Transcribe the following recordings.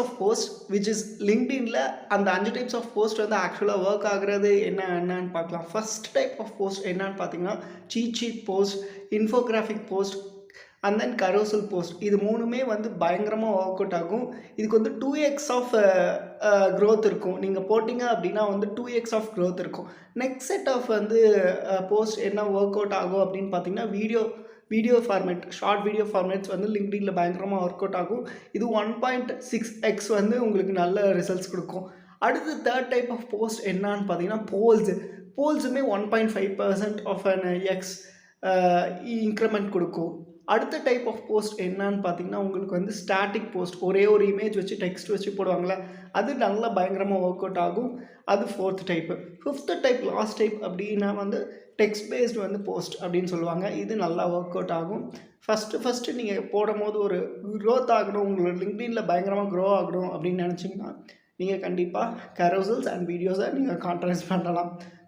Of post which is லிங்க்டின்ல அந்த 5 types of post வந்து ஆக்சுவலாக ஒர்க் ஆகுறது என்னன்னு பார்க்கலாம். ஃபர்ஸ்ட் டைப் ஆஃப் போஸ்ட் என்னன்னு பார்த்தீங்கன்னா seat sheet post, infographic post and then carousel post. இது மூணுமே வந்து பயங்கரமாக ஒர்க் அவுட் ஆகும். இதுக்கு வந்து 2x ஆஃப் க்ரோத் இருக்கும். நீங்கள் போட்டிங்க அப்படின்னா வந்து 2x ஆஃப் க்ரோத் இருக்கும். நெக்ஸ்ட் செட் ஆஃப் வந்து போஸ்ட் என்ன ஒர்க் அவுட் ஆகும் அப்படின்னு பார்த்தீங்கன்னா video format, short video formats வந்து லிங்க்டின்ல பயங்கரமாக ஒர்க் அவுட் ஆகும். இது 1.6x வந்து உங்களுக்கு நல்ல ரிசல்ட்ஸ் கொடுக்கும். அடுத்து தேர்ட் டைப் ஆஃப் போஸ்ட் என்னன்னு பார்த்தீங்கன்னா போல்ஸுமே 1.5% ஆஃப் அன் எக்ஸ் இன்க்ரிமெண்ட் கொடுக்கும். அடுத்த டைப் ஆஃப் போஸ்ட் என்னன்னு பார்த்தீங்கன்னா உங்களுக்கு வந்து ஸ்டாட்டிக் போஸ்ட், ஒரே ஒரு இமேஜ் வச்சு டெக்ஸ்ட் வச்சு போடுவாங்களே, அது நல்லா பயங்கரமாக ஒர்க் அவுட் ஆகும். அது fourth type. Fifth type last type அப்படின்னா வந்து டெக்ஸ்ட் பேஸ்டு வந்து போஸ்ட் அப்படின்னு சொல்லுவாங்க. இது நல்லா ஒர்க் அவுட் ஆகும். ஃபஸ்ட்டு நீங்கள் போடும் போது ஒரு க்ரோத் ஆகணும், உங்களோட லிங்க்டின்ல பயங்கரமாக க்ரோ ஆகணும் அப்படின்னு நினச்சிங்கன்னா நீங்கள் கண்டிப்பாக கரோசல்ஸ் அண்ட் வீடியோஸை நீங்கள்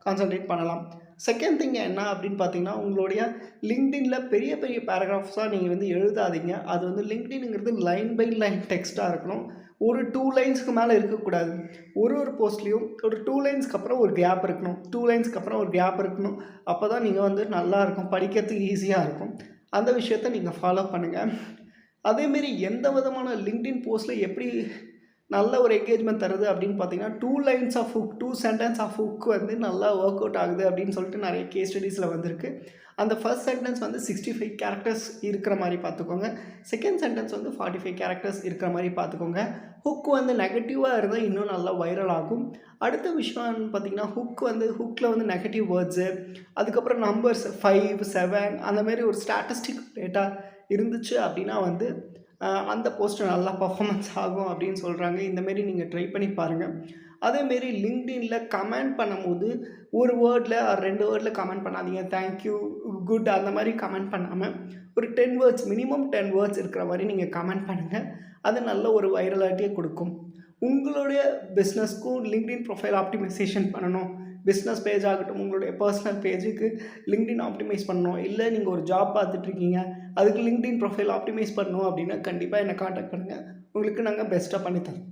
கான்சன்ட்ரேட் பண்ணலாம். செகண்ட் திங் என்ன அப்படின்னு பார்த்தீங்கன்னா உங்களுடைய லிங்க்டின்ல பெரிய பெரிய பேராகிராஃப்ஸாக நீங்கள் வந்து எழுதாதீங்க. அது வந்து லிங்க்டின்ங்கிறது லைன் பை லைன் டெக்ஸ்ட்டாக இருக்கணும். ஒரு 2 லைன்ஸ்க்கு மேலே இருக்கக்கூடாது. ஒரு போஸ்ட்லேயும் ஒரு 2 லைன்ஸ்க்கு அப்புறம் ஒரு கேப் இருக்கணும். 2 லைன்ஸ்க்கு அப்புறம் ஒரு கேப் இருக்கணும். அப்போ தான் நீங்கள் வந்து நல்லாயிருக்கும், படிக்கிறதுக்கு ஈஸியாக இருக்கும். அந்த விஷயத்தை நீங்கள் ஃபாலோ பண்ணுங்கள். அதேமாரி எந்த விதமான லிங்க்டின் போஸ்ட்டில் எப்படி நல்ல ஒரு என்கேஜ்மெண்ட் தருது அப்படின்னு பார்த்தீங்கன்னா 2 lines of hook, 2 sentences of hook வந்து நல்லா ஒர்க் அவுட் ஆகுது அப்படின்னு சொல்லிட்டு நிறைய கேஸ் ஸ்டடீஸில் வந்திருக்கு. அந்த ஃபர்ஸ்ட் சென்டென்ஸ் வந்து 65 கேரக்டர்ஸ் இருக்கிற மாதிரி பார்த்துக்கோங்க. செகண்ட் சென்டென்ஸ் வந்து 45 கேரக்டர்ஸ் இருக்கிற மாதிரி பார்த்துக்கோங்க. ஹுக் வந்து நெகட்டிவாக இருந்தால் இன்னும் நல்லா வைரல் ஆகும். அடுத்த விஷயம்னு பார்த்தீங்கன்னா ஹுக்கில் வந்து நெகட்டிவ் வேர்ட்ஸு, அதுக்கப்புறம் நம்பர்ஸ் 5, 7 அந்தமாரி ஒரு ஸ்டாட்டிஸ்டிக் டேட்டா இருந்துச்சு அப்படின்னா வந்து அந்த போஸ்ட் நல்லா பர்ஃபார்மன்ஸ் ஆகும் அப்படின்னு சொல்கிறாங்க. இந்தமாரி நீங்கள் ட்ரை பண்ணி பாருங்கள். அதேமாரி லிங்க்டின்ல கமெண்ட் பண்ணும்போது ஒரு வேர்டில் 2 வேர்டில் கமெண்ட் பண்ணாதீங்க. தேங்க்யூ, குட் அந்த மாதிரி கமெண்ட் பண்ணாமல் ஒரு 10 வேர்ட்ஸ், மினிமம் 10 வேர்ட்ஸ் இருக்கிற மாதிரி நீங்கள் கமெண்ட் பண்ணுங்கள். அது நல்ல ஒரு வைரலாட்டியை கொடுக்கும். உங்களுடைய பிஸ்னஸ்க்கும் லிங்க்டின் ப்ரொஃபைல் ஆப்டிமைசேஷன் பண்ணணும். பிஸ்னஸ் பேஜ் ஆகட்டும், உங்களுடைய பர்சனல் பேஜுக்கு லிங்க்டின் ஆப்டிமைஸ் பண்ணணும். இல்லை நீங்கள் ஒரு ஜாப் பார்த்துட்ருக்கீங்க, அதுக்கு லிங்க்டின் ப்ரொஃபைல் ஆப்டிமைஸ் பண்ணணும் அப்படின்னா கண்டிப்பாக என்னை காண்டாக்ட் பண்ணுங்கள். உங்களுக்கு நாங்கள் பெஸ்ட்டாக பண்ணித்தரோம்.